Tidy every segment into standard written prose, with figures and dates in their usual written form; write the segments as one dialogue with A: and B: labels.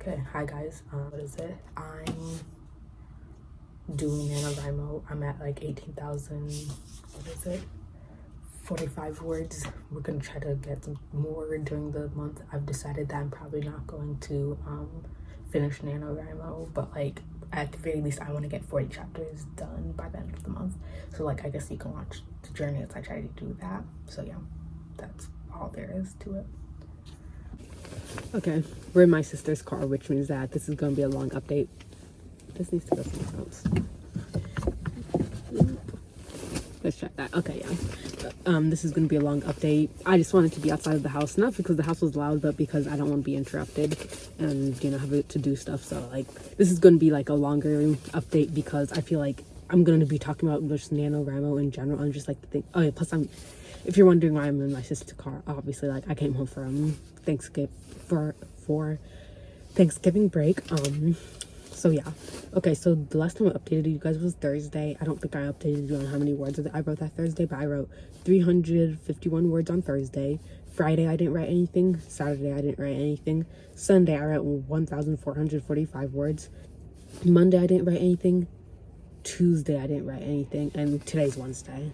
A: Okay, hi guys. What is it? I'm doing NaNoWriMo. I'm at like 18,000, what is it? 45 words. We're gonna try to get some more during the month. I've decided that I'm probably not going to finish NaNoWriMo, but like at the very least I want to get 40 chapters done by the end of the month. So like I guess you can watch the journey as I try to do that. So yeah, that's all there is to it. Okay, we're in my sister's car, which means that this is going to be a long update. This needs to go somewhere else. Let's check that. Okay, yeah. This is going to be a long update. I just wanted to be outside of the house, not because the house was loud, but because I don't want to be interrupted and, you know, have to do stuff. So, like, this is going to be, like, a longer update because I feel like I'm going to be talking about just NaNoWriMo in general and just, like, the thing. Oh, yeah, plus if you're wondering why I'm in my sister's car, obviously, like, I came home from Thanksgiving for Thanksgiving break. So yeah. Okay, so the last time I updated you guys was Thursday. I don't think I updated you on how many words I wrote that Thursday, but I wrote 351 words on Thursday. Friday I didn't write anything. Saturday I didn't write anything. Sunday I wrote 1,445 words. Monday I didn't write anything. Tuesday I didn't write anything, and today's Wednesday,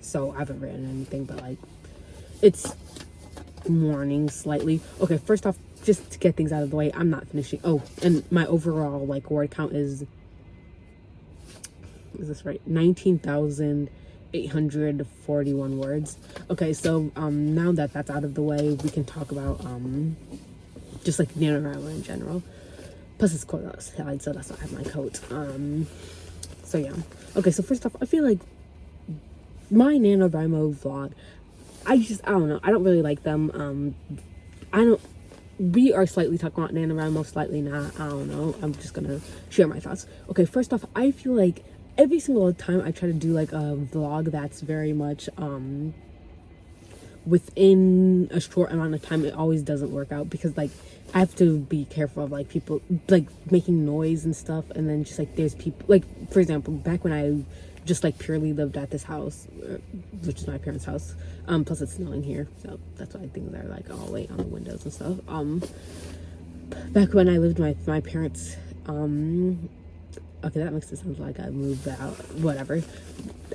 A: so I haven't written anything, but like it's morning slightly. Okay, first off, just to get things out of the way, I'm not finishing. Oh, and my overall like word count is this right? 19,841 words. Okay, so now that that's out of the way, we can talk about just like NaNoWriMo in general. Plus it's cold outside, so that's why I have my coat. So yeah. Okay, so first off, I feel like my NaNoWriMo vlog, I don't know. I don't really like them. We are slightly talking about NaNoWriMo, slightly not. I don't know. I'm just gonna share my thoughts. Okay, first off, I feel like every single time I try to do like a vlog that's very much within a short amount of time, it always doesn't work out because like I have to be careful of like people like making noise and stuff, and then just like there's people like, for example, back when I just like purely lived at this house, which is my parents' house. Plus it's snowing here, so that's why things are like all white on the windows and stuff. Back when I lived with my parents, okay, that makes it sound like I moved out. Whatever,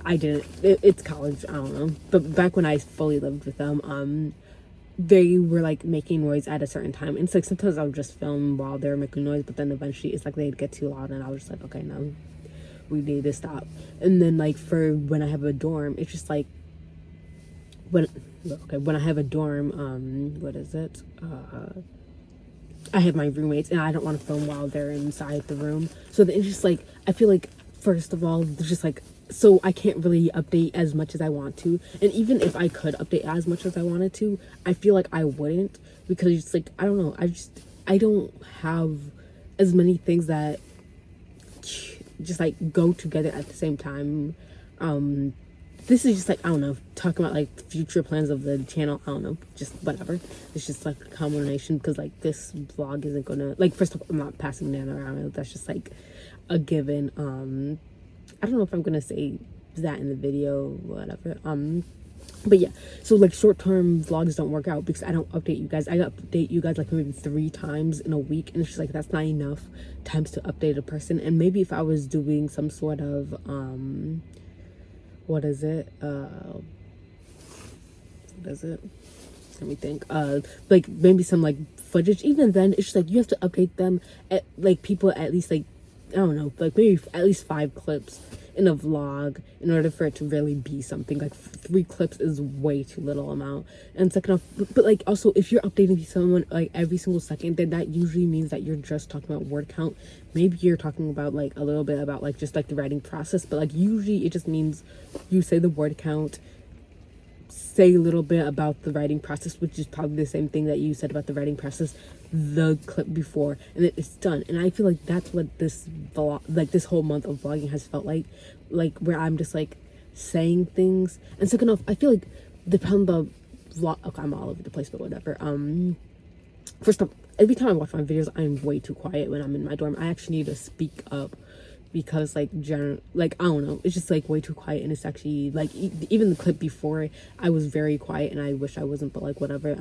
A: I didn't. It's college. I don't know. But back when I fully lived with them, they were like making noise at a certain time, and it's like sometimes I would just film while they were making noise, but then eventually it's like they'd get too loud, and I was just like, okay, no, we need to stop. And then like for when I have a dorm, it's just like when I have a dorm, what is it? I have my roommates and I don't want to film while they're inside the room. So it's just like, I feel like, first of all, there's just like, so I can't really update as much as I want to. And even if I could update as much as I wanted to, I feel like I wouldn't, because it's like, I don't know, I don't have as many things that just like go together at the same time. This is just like, I don't know, talking about like future plans of the channel. I don't know, just whatever. It's just like a combination, because like this vlog isn't gonna, like, first of all, I'm not passing NaNoWriMo. That's just like a given. I don't know if I'm gonna say that in the video, whatever. But yeah, so like short-term vlogs don't work out because I don't update you guys. I update you guys like maybe 3 times in a week, and it's just like that's not enough times to update a person. And maybe if I was doing some sort of what is it? Let me think. Like maybe some like footage. Even then, it's just like you have to update them at like people at least like, I don't know, like maybe at least 5 clips in a vlog in order for it to really be something. Like 3 clips is way too little amount. And second off, but like also if you're updating someone like every single second, then that usually means that you're just talking about word count. Maybe you're talking about like a little bit about like just like the writing process, but like usually it just means you say the word count, say a little bit about the writing process, which is probably the same thing that you said about the writing process the clip before, and then it's done. And I feel like that's what this vlog, like this whole month of vlogging has felt like where I'm just like saying things. And second off, I feel like depending on the vlog, okay, I'm all over the place, but whatever. First off, every time I watch my videos, I'm way too quiet when I'm in my dorm. I actually need to speak up because like like I don't know, it's just like way too quiet. And it's actually like even the clip before, I was very quiet, and I wish I wasn't, but like whatever.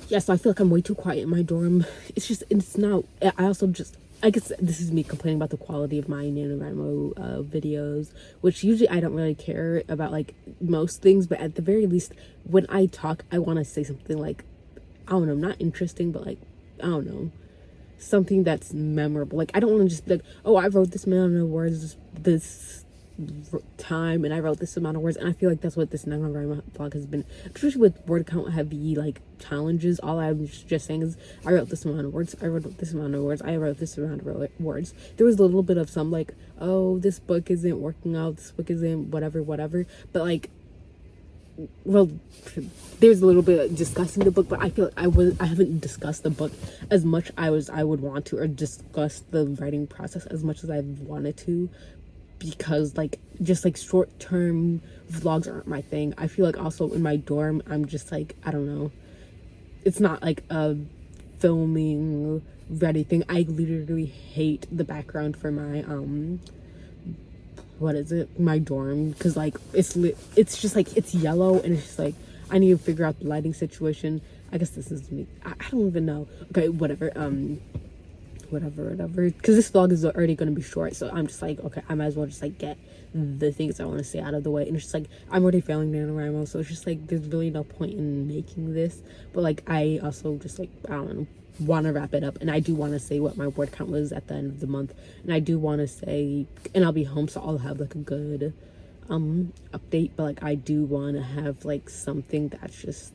A: yeah, so I feel like I'm way too quiet in my dorm. It's not, I also just, I guess this is me complaining about the quality of my NaNoWriMo videos, which usually I don't really care about like most things, but at the very least, when I talk, I want to say something like, I don't know, not interesting, but like, I don't know, something that's memorable. Like, I don't want to just be like, oh, I wrote this amount of words this time and I wrote this amount of words, and I feel like that's what this NaNoWrimo vlog has been, especially with word count heavy like challenges. All I'm just saying is I wrote this amount of words, I wrote this amount of words, I wrote this amount of words. There was a little bit of some like, oh, this book isn't working out, this book isn't whatever, but like, well, there's a little bit of discussing the book, but I feel like I haven't discussed the book as much I would want to, or discussed the writing process as much as I've wanted to, because like just like short-term vlogs aren't my thing. I feel like also in my dorm I'm just like, I don't know, it's not like a filming ready thing. I literally hate the background for my what is it, my dorm, because like it's just like it's yellow, and it's just like I need to figure out the lighting situation. I guess this is me, I don't even know. Okay, whatever, because this vlog is already going to be short, so I'm just like, okay, I might as well just like get the things I want to say out of the way. And it's just like I'm already failing NaNoWriMo, so it's just like there's really no point in making this. But like I also just like, I don't know, want to wrap it up, and I do want to say what my word count was at the end of the month, and I do want to say, and I'll be home, so I'll have like a good update, but like I do want to have like something that's just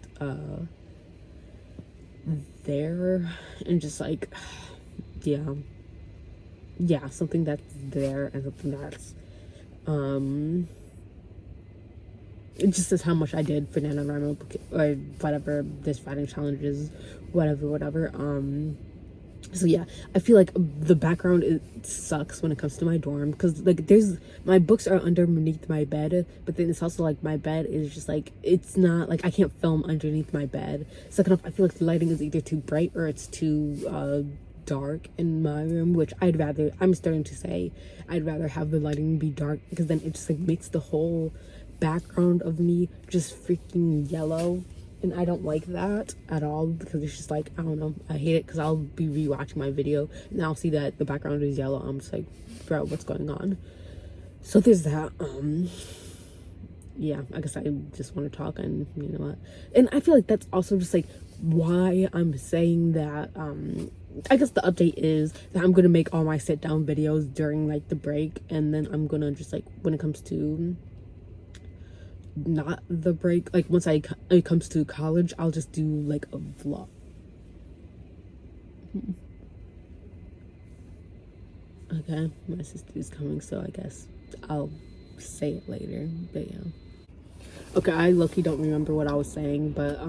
A: there, and just like, yeah, something that's there, and something that's it just says how much I did for NaNoWriMo or whatever this writing challenge is, whatever. So yeah, I feel like the background, it sucks when it comes to my dorm, because like there's, my books are underneath my bed, but then it's also like my bed is just like, it's not like I can't film underneath my bed. Second off, I feel like the lighting is either too bright or it's too dark in my room, which I'm starting to say I'd rather have the lighting be dark, because then it just like makes the whole background of me just freaking yellow, and I don't like that at all, because it's just like, I don't know, I hate it, because I'll be rewatching my video and I'll see that the background is yellow. I'm just like, bro, what's going on? So there's that. Yeah, I guess I just want to talk, and you know what, and I feel like that's also just like why I'm saying that. I guess the update is that I'm gonna make all my sit down videos during like the break, and then I'm gonna just like, when it comes to not the break, like once it comes to college, I'll just do like a vlog. Okay, my sister is coming, so I guess I'll say it later, but yeah. Okay, I low-key don't remember what I was saying, but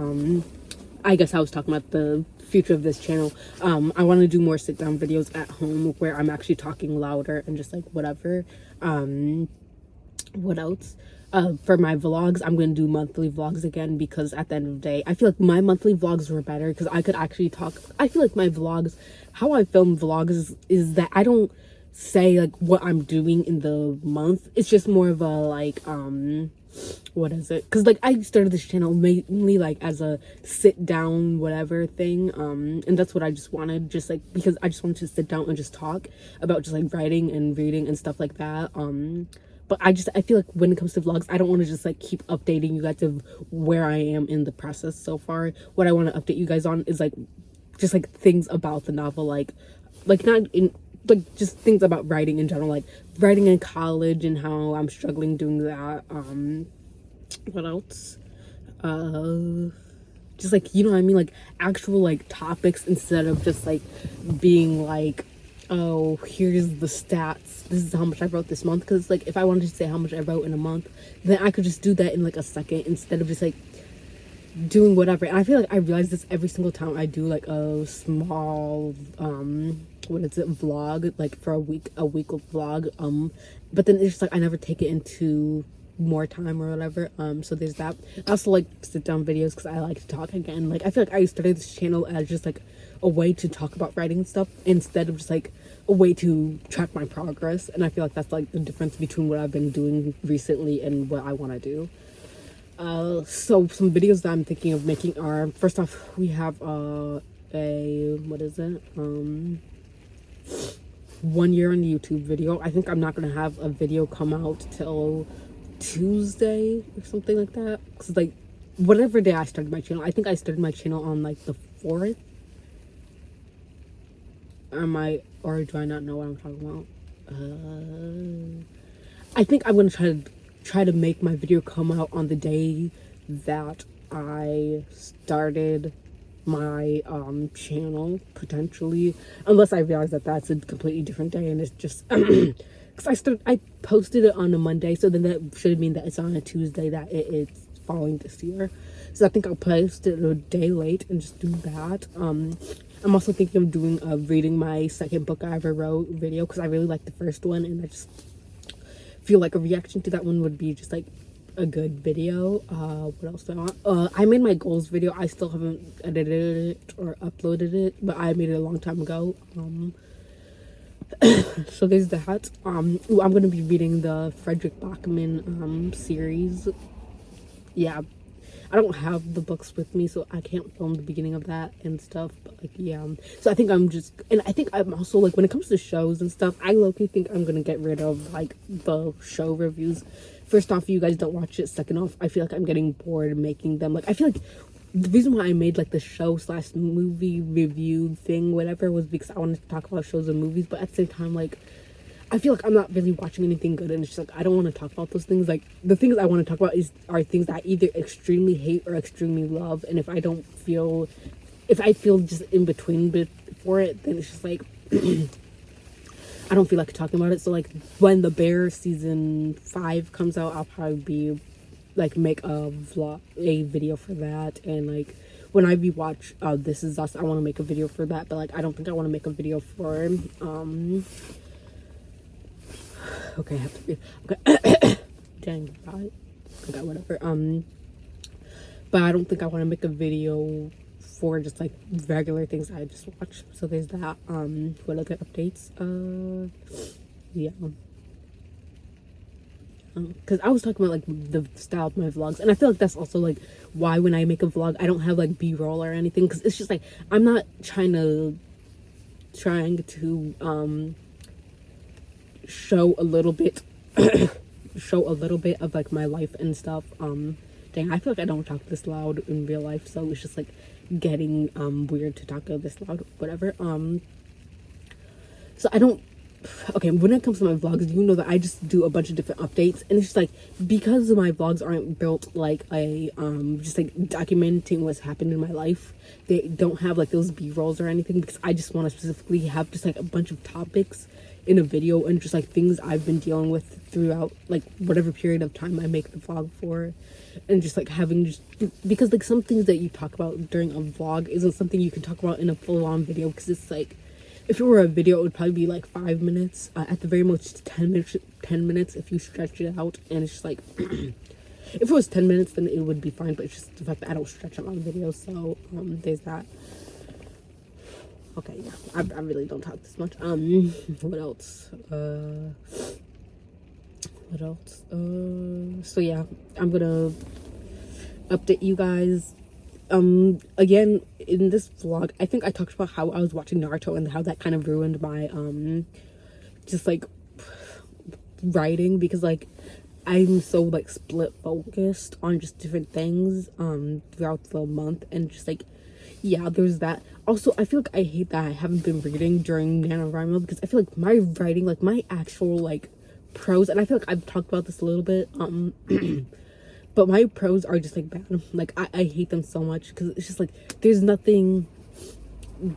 A: I guess I was talking about the future of this channel. I want to do more sit down videos at home where I'm actually talking louder and just like whatever. What else? For my vlogs, I'm going to do monthly vlogs again, because at the end of the day, I feel like my monthly vlogs were better because I could actually talk. I feel like my vlogs, how I film vlogs is that I don't say like what I'm doing in the month. It's just more of a like, what is it? Because like I started this channel mainly like as a sit down whatever thing, and that's what I just wanted, just like because I just wanted to sit down and just talk about just like writing and reading and stuff like that. But I feel like when it comes to vlogs, I don't want to just like keep updating you guys of where I am in the process so far. What I want to update you guys on is like just like things about the novel, like not in like just things about writing in general, like writing in college and how I'm struggling doing that. What else? Just like, you know what I mean, like actual like topics, instead of just like being like, oh, here's the stats, this is how much I wrote this month. Because like if I wanted to say how much I wrote in a month, then I could just do that in like a second, instead of just like doing whatever. And I feel like I realize this every single time I do like a small what is it, vlog, like for a week vlog, but then it's just like I never take it into more time or whatever. So there's that. I also like sit down videos because I like to talk again. Like I feel like I started this channel as just like a way to talk about writing stuff, instead of just like a way to track my progress. And I feel like that's like the difference between what I've been doing recently and what I want to do. So some videos that I'm thinking of making are, first off, we have a, what is it? 1 year on the YouTube video. I think I'm not gonna have a video come out till Tuesday or something like that. Cause like whatever day I started my channel, I think I started my channel on like the 4th. Or do I not know what I'm talking about? I think I'm gonna try to make my video come out on the day that I started my channel, potentially, unless I realize that that's a completely different day and it's just because I posted it on a Monday, so then that should mean that it's on a Tuesday that it's following this year. So I think I'll post it a day late and just do that. I'm also thinking of doing a reading my second book I ever wrote video, because I really liked the first one, and I just feel like a reaction to that one would be just like a good video. What else do I want? I made my goals video. I still haven't edited it or uploaded it, but I made it a long time ago. So there's that. Ooh, I'm gonna be reading the Frederick Bachman series. Yeah, I don't have the books with me, so I can't film the beginning of that and stuff, but like, yeah. So I think I think I'm also like, when it comes to shows and stuff, I low-key think I'm gonna get rid of like the show reviews. First off, you guys don't watch it. Second off, I feel like I'm getting bored making them. Like, I feel like the reason why I made like the show / movie review thing, whatever, was because I wanted to talk about shows and movies, but at the same time, like, I feel like I'm not really watching anything good, and it's just like I don't want to talk about those things. Like, the things I want to talk about are things that I either extremely hate or extremely love, and if I feel just in between for it, then it's just like I don't feel like talking about it. So like when The Bear season 5 comes out, I'll probably be like make a video for that, and like when I rewatch This Is Us, I want to make a video for that, but like I don't think I want to make a video for okay, I have to breathe. Okay. Dang, right. Okay, whatever. But I don't think I want to make a video for just like regular things I just watch. So there's that. What other updates? Yeah. Because I was talking about like the style of my vlogs, and I feel like that's also like why when I make a vlog I don't have like b-roll or anything, because it's just like I'm not trying to show a little bit of like my life and stuff. Dang, I feel like I don't talk this loud in real life, so it's just like getting weird to talk this loud, whatever. So I don't, okay, when it comes to my vlogs, you know that I just do a bunch of different updates, and it's just like, because my vlogs aren't built like a just like documenting what's happened in my life, they don't have like those b-rolls or anything, because I just want to specifically have just like a bunch of topics in a video and just like things I've been dealing with throughout like whatever period of time I make the vlog for, and just like having just, because like some things that you talk about during a vlog isn't something you can talk about in a full-on video, because it's like, if it were a video it would probably be like 5 minutes, at the very most 10 minutes if you stretch it out, and it's just like if it was 10 minutes then it would be fine, but it's just the fact that I don't stretch out on videos. So there's that. Okay, yeah, I really don't talk this much. What else? So yeah, I'm gonna update you guys. Again, in this vlog, I think I talked about how I was watching Naruto and how that kind of ruined my, just like writing, because like I'm so like split focused on just different things, throughout the month, and just like, yeah, there's that. Also, I feel like I hate that I haven't been reading during NaNoWriMo, because I feel like my writing, like my actual like prose, and I feel like I've talked about this a little bit, but my prose are just like bad. Like I hate them so much, because it's just like there's nothing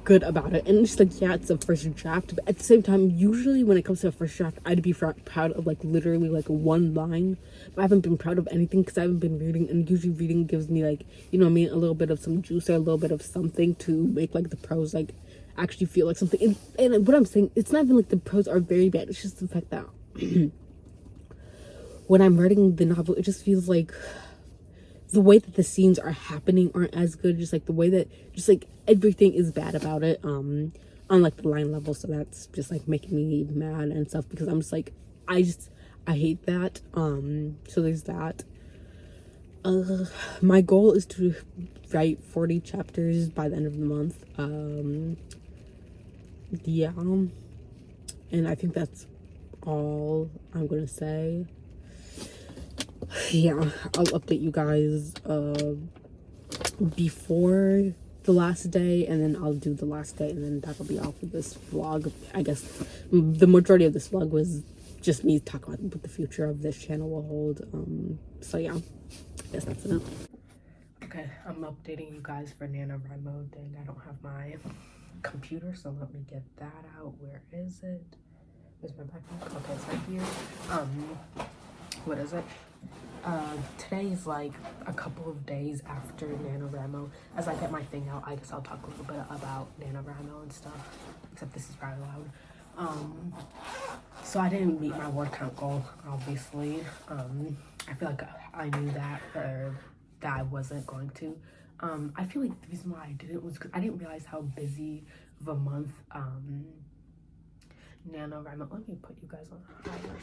A: good about it, and it's just like, yeah, it's a first draft, but at the same time, usually when it comes to a first draft, I'd be proud of like literally like one line, but I haven't been proud of anything because I haven't been reading, and usually reading gives me like, you know what I mean, a little bit of some juice or a little bit of something to make like the prose like actually feel like something. And what I'm saying, it's not even like the prose are very bad, it's just the fact that when I'm writing the novel, it just feels like the way that the scenes are happening aren't as good, just like the way that just like everything is bad about it, on like the line level. So that's just like making me mad and stuff, because I'm just like, I hate that. So there's that. My goal is to write 40 chapters by the end of the month. Yeah, and I think that's all I'm gonna say. Yeah, I'll update you guys before the last day, and then I'll do the last day, and then that'll be all for this vlog. I guess the majority of this vlog was just me talking about what the future of this channel will hold. So yeah, I guess that's it. Okay, I'm updating you guys for NaNoWriMo. Dang, I don't have my computer, so let me get that out. Where is it? Where's my backpack? Okay, it's right here. What is it? Today is like a couple of days after NaNoWriMo. As I get my thing out, I guess I'll talk a little bit about NaNoWriMo and stuff. Except this is probably loud. So I didn't meet my word count goal, obviously. I feel like I knew that, or that I wasn't going to. I feel like the reason why I didn't was because I didn't realize how busy of a month NaNoWriMo. Let me put you guys on higher.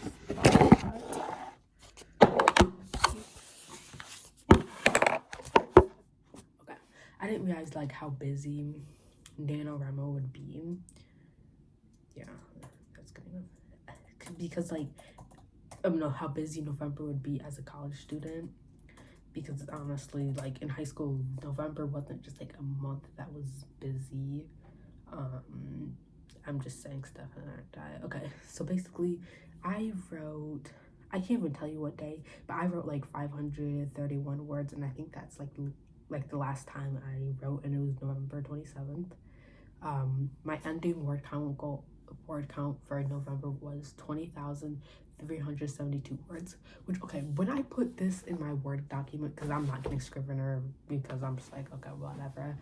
A: Okay, I didn't realize like how busy NaNoWriMo would be. Yeah, that's good enough. Because like I don't know how busy November would be as a college student. Because honestly, like in high school, November wasn't just like a month that was busy. I'm just saying stuff and I okay, so basically I can't even tell you what day, but I wrote like 531 words, and I think that's like the last time I wrote, and it was November 27th. My ending word count for November was 20,372 words, which, okay, when I put this in my Word document, because I'm not getting Scrivener, because I'm just like, okay, whatever.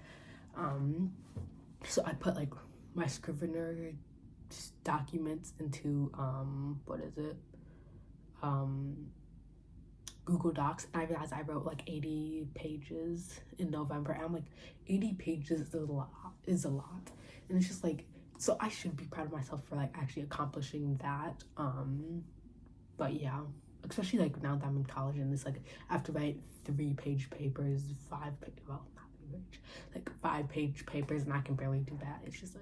A: So I put like my Scrivener documents into what is it, Google Docs, and I realized I wrote like 80 pages in November, and I'm like, 80 pages is a lot, and it's just like, so I should be proud of myself for like actually accomplishing that. But yeah, especially like now that I'm in college, and it's like I have to write 3-page papers, well, not 3-page, like 5-page papers, and I can barely do that. It's just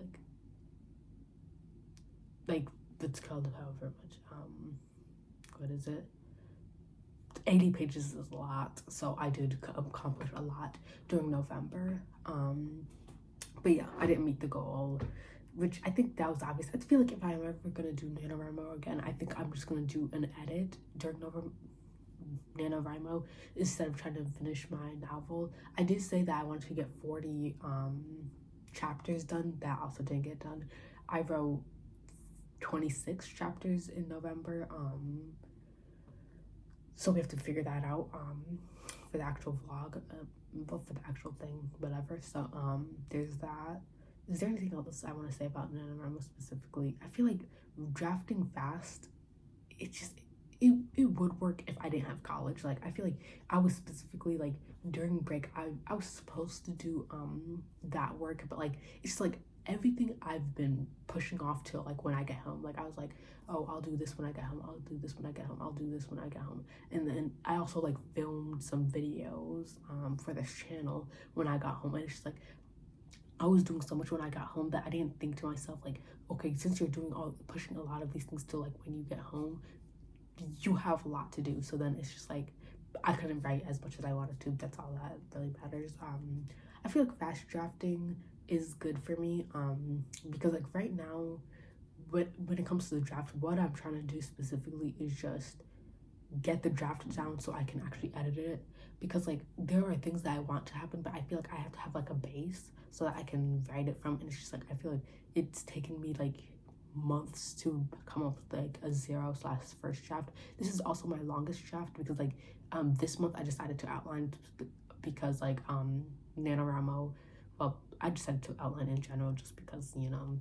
A: like it's called however much, what is it, 80 pages is a lot, so I did accomplish a lot during November. But yeah, I didn't meet the goal, which I think that was obvious. I feel like if I'm ever gonna do NaNoWriMo again, I think I'm just gonna do an edit during NaNoWriMo instead of trying to finish my novel. I did say that I wanted to get 40 chapters done. That also didn't get done. I wrote 26 chapters in November. So we have to figure that out for the actual vlog, but for the actual thing, whatever. So there's that. Is there anything else I want to say about NaNoWriMo specifically? I feel like drafting fast, it would work if I didn't have college. Like I feel like I was specifically like during break, I was supposed to do that work, but like it's like everything I've been pushing off till like when I get home. Like I was like, oh, I'll do this when I get home, I'll do this when I get home, I'll do this when I get home. And then I also like filmed some videos for this channel when I got home, and it's just like I was doing so much when I got home that I didn't think to myself like, okay, since you're pushing a lot of these things to like when you get home, you have a lot to do. So then it's just like I couldn't write as much as I wanted to. That's all that really matters. I feel like fast drafting is good for me because like right now when it comes to the draft, what I'm trying to do specifically is just get the draft down so I can actually edit it, because like there are things that I want to happen, but I feel like I have to have like a base so that I can write it from, and it's just like I feel like it's taken me like months to come up with like a 0/first draft. This is also my longest draft because like this month I decided to outline because like NaNoWriMo, well, I decided to outline in general just because, you know,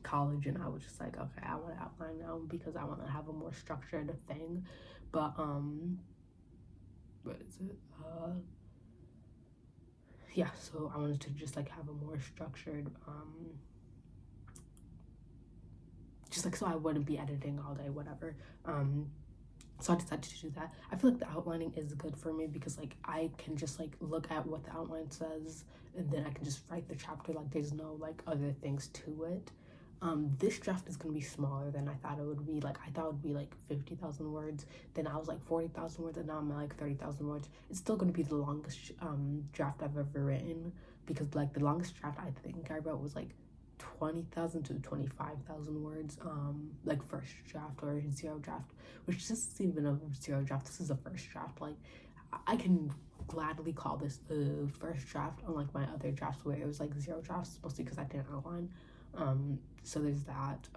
A: college, and I was just like, okay, I want to outline now because I want to have a more structured thing. But what is it, yeah, so I wanted to just like have a more structured just like so I wouldn't be editing all day, whatever. So I decided to do that. I feel like the outlining is good for me because like I can just like look at what the outline says and then I can just write the chapter. Like there's no like other things to it. This draft is gonna be smaller than I thought it would be. Like I thought it would be like 50,000 words. Then I was like 40,000 words, and now I'm at like 30,000 words. It's still gonna be the longest draft I've ever written, because like the longest draft I think I wrote was like 20,000 to 25,000 words, like first draft or zero draft, which this isn't even a zero draft. This is a first draft. Like I can gladly call this a first draft, unlike my other drafts where it was like zero drafts, mostly because I didn't outline. So there's that.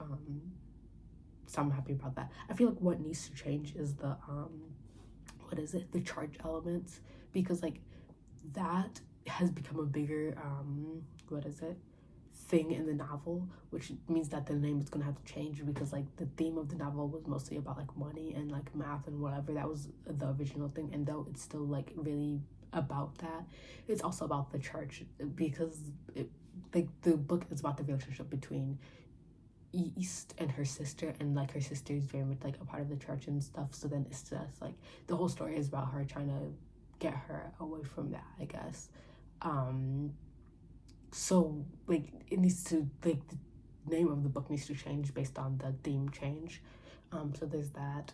A: So I'm happy about that. I feel like what needs to change is the what is it, the charge elements, because like that has become a bigger what is it, thing in the novel, which means that the name is gonna have to change, because like the theme of the novel was mostly about like money and like math and whatever. That was the original thing, and though it's still like really about that, it's also about the church, because it, like the book is about the relationship between East and her sister, and like her sister is very much like a part of the church and stuff. So then it's just like the whole story is about her trying to get her away from that, I guess. So like it needs to, like the name of the book needs to change based on the theme change. So there's that.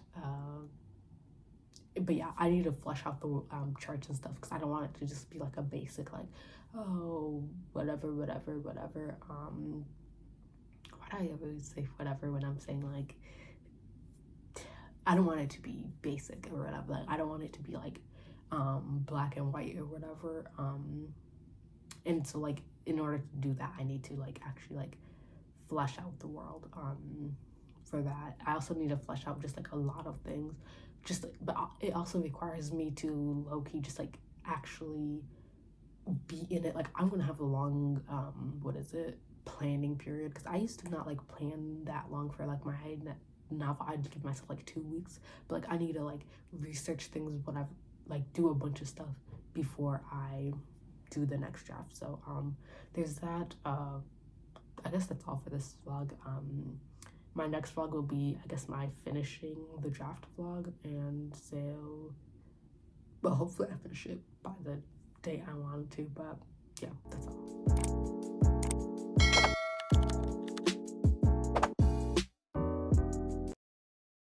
A: But yeah, I need to flesh out the charts and stuff, because I don't want it to just be like a basic like, oh, whatever. Why do I always say whatever when I'm saying like, I don't want it to be basic or whatever. Like I don't want it to be like black and white or whatever. And so like in order to do that, I need to like actually like flesh out the world for that. I also need to flesh out just like a lot of things, just like, but it also requires me to low-key just like actually be in it. Like I'm gonna have a long what is it, planning period, because I used to not like plan that long for like my novel. I'd give myself like 2 weeks, but like I need to like research things, whatever, like do a bunch of stuff before I do the next draft. So there's that. I guess that's all for this vlog. My next vlog will be, I guess, my finishing the draft vlog, and so, well, hopefully I finish it by the date I wanted to. But yeah, that's all.